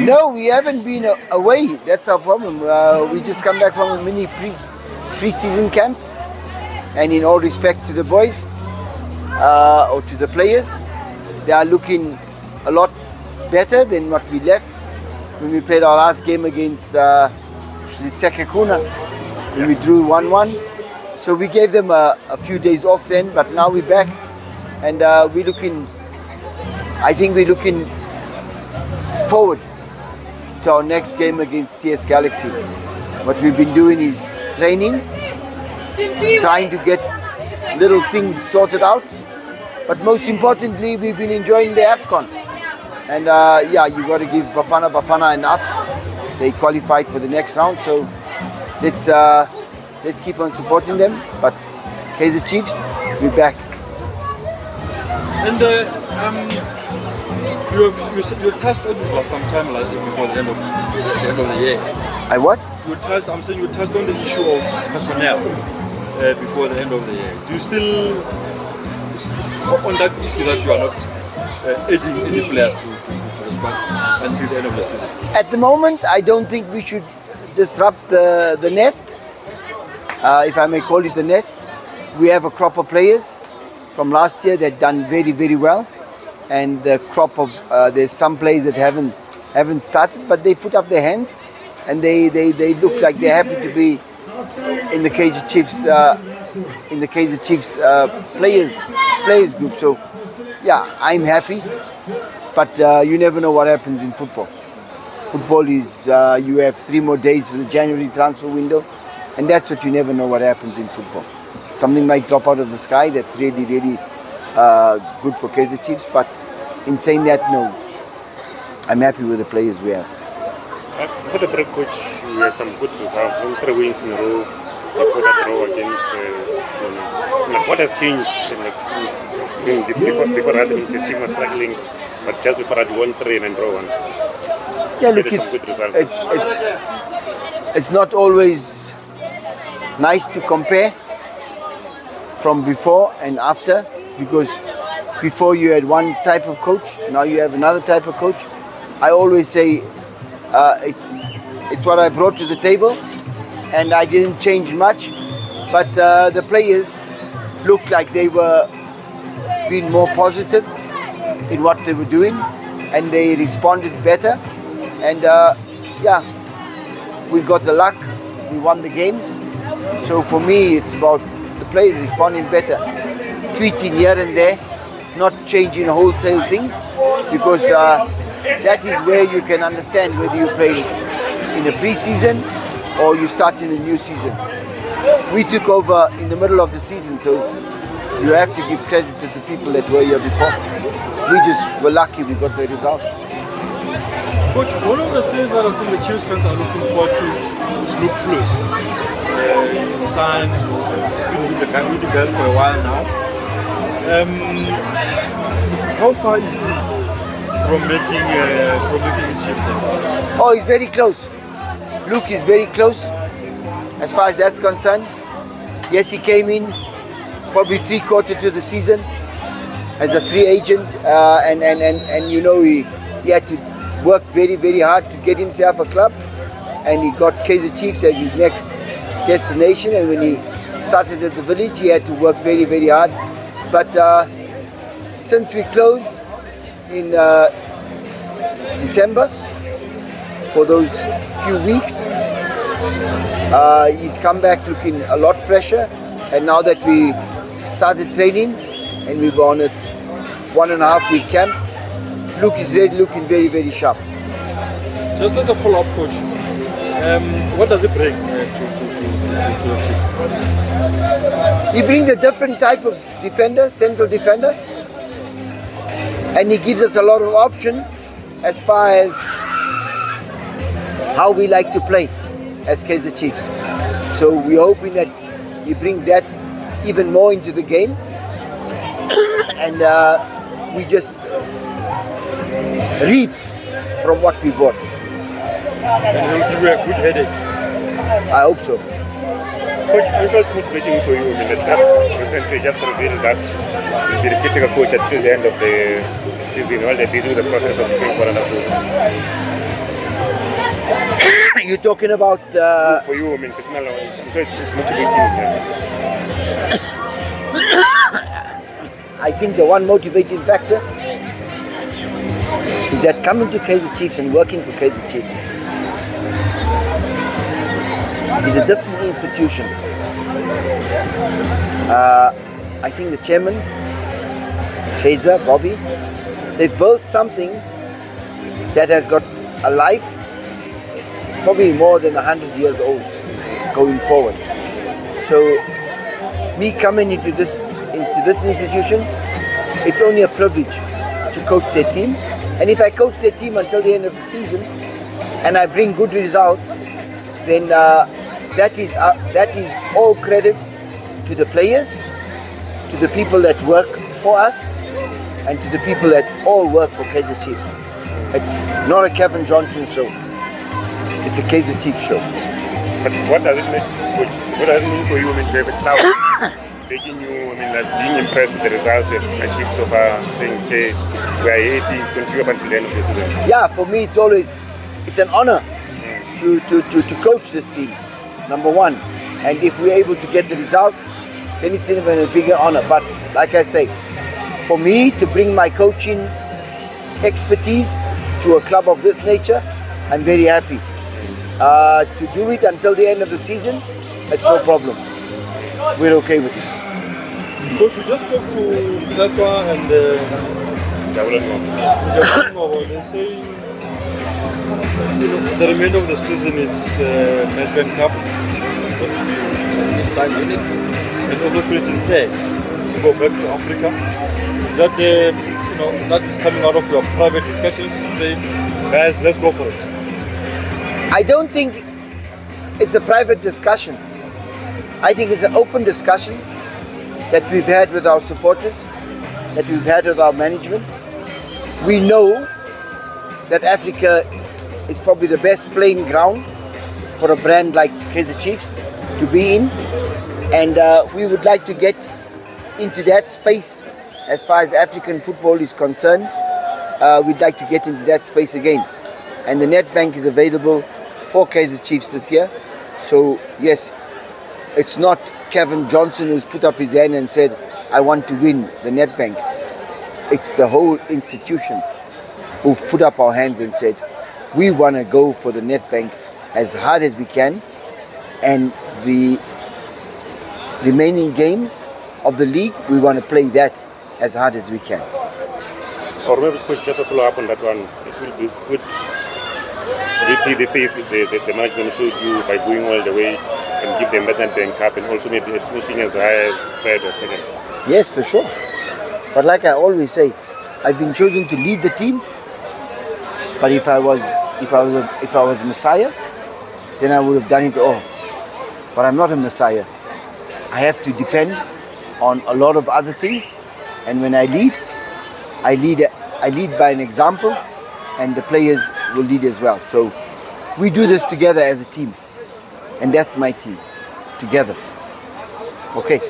No, we haven't been away. That's our problem. We just come back from a mini pre-season camp, and in all respect to the boys or to the players, they are looking a lot better than what we left when we played our last game against Sekekuna, when we drew 1-1. So we gave them a few days off then, but now we're back, and we're looking. I think we're looking forward to our next game against TS Galaxy. What we've been doing is training, trying to get little things sorted out, but most importantly, we've been enjoying the Afcon. And yeah, you got to give Bafana and Ups. They qualified for the next round, so let's keep on supporting them. But Kaizer Chiefs, we're back. And you touched on this for some time, like before the end of the year. I what? I'm saying you touched on the issue of personnel before the end of the year. Do you still, on that issue, that you are not adding any players to the squad until the end of the season? At the moment, I don't think we should disrupt the nest, if I may call it the nest. We have a crop of players from last year that done very, very well. And the crop of there's some players that haven't started, but they put up their hands, and they look like they're happy to be in the Kaizer Chiefs players group. So yeah, I'm happy, but you never know what happens in football. Football is you have 3 more days for the January transfer window, and that's what you never know what happens in football. Something might drop out of the sky that's really good for Kaizer Chiefs, but in saying that, no, I'm happy with the players we have. For the break, coach, you had some good results, 3 wins in a row before that draw against Sekekuna. What has changed before that? The team was struggling, but just before that, 1-3 and draw 1. Yeah, look, it's not always nice to compare from before and after, because before you had one type of coach, now you have another type of coach. I always say it's what I brought to the table, and I didn't change much, but the players looked like they were being more positive in what they were doing, and they responded better, and yeah, we got the luck, we won the games. So for me, it's about the players responding better, tweeting here and there, not changing wholesale things, because that is where you can understand whether you play in a pre-season or you start in a new season. We took over in the middle of the season, so you have to give credit to the people that were here before. We just were lucky we got the results. Coach, one of the things that I think the Chiefs fans are looking forward to is Luke Plus. Signed, he's been with the girl for a while now. How far is he from making his Chiefs now? Oh, he's very close. Luke is very close as far as that's concerned. Yes, he came in probably 3/4 to the season as a free agent, and you know he had to work very, very hard to get himself a club, and he got Kaizer Chiefs as his next destination. And when he started at the village, he had to work very, very hard. But since we closed in December, for those few weeks, he's come back looking a lot fresher. And now that we started training and we were on a 1.5 week camp, Luke is really looking very, very sharp. Just as a follow-up, coach, what does it bring to the team? He brings a different type of defender, central defender, and he gives us a lot of option as far as how we like to play as Kaizer Chiefs. So we're hoping that he brings that even more into the game, and we just reap from what we bought. And he'll give you a good headache. I hope so. Coach, I'm also motivating for you. Nedbank recently just revealed that you'll be repeating a coach until the end of the season while they're busy with the process of playing for another. You're talking about for you, I mean, personal, I'm sure it's motivating. I think the one motivating factor is that coming to Kaizer Chiefs and working for Kaizer Chiefs is a different institution. I think the chairman, Kaizer, Bobby, they've built something that has got a life probably more than 100 years old going forward. So me coming into this institution, it's only a privilege to coach their team. And if I coach their team until the end of the season and I bring good results, then that is all credit to the players, to the people that work for us, and to the people that all work for Kaizer Chiefs. It's not a Cavin Johnson show. It's a Kaizer Chiefs show. But what does it mean, coach? What does it mean for you, I mean, to have it now? Making you, I mean, like being impressed with the results you've achieved so far, saying, okay, we are happy, continue up until the end of the season. Yeah, for me it's an honor to coach this team, number one. And if we're able to get the results, then it's even a bigger honor. But like I say, for me to bring my coaching expertise to a club of this nature, I'm very happy. To do it until the end of the season, it's no problem. We're okay with it. Coach, we just spoke to Zatwa and they're saying the remainder of the season is Nedbank Cup, and also finishing third to go back to Africa. That that is coming out of your private discussions to say, guys, let's go for it. I don't think it's a private discussion. I think it's an open discussion that we've had with our supporters, that we've had with our management. We know that Africa is probably the best playing ground for a brand like Kaizer Chiefs to be in, and we would like to get into that space as far as African football is concerned. We'd like to get into that space again, and the Nedbank is available for Kaizer Chiefs this year. So yes, it's not Cavin Johnson who's put up his hand and said, I want to win the Nedbank. It's the whole institution who've put up our hands and said, we want to go for the Nedbank as hard as we can, and the remaining games of the league, we want to play that as hard as we can. Or maybe coach, just a follow up on that one. It will be good to repeat the faith the management showed you by going all the way and give them that Nedbank Cup, and also maybe finishing as high as third or second. Yes, for sure. But like I always say, I've been chosen to lead the team. But if I was Messiah, then I would have done it all. But I'm not a Messiah. I have to depend on a lot of other things. And when I lead by an example, and the players will lead as well. So we do this together as a team. And that's my team. Together. Okay.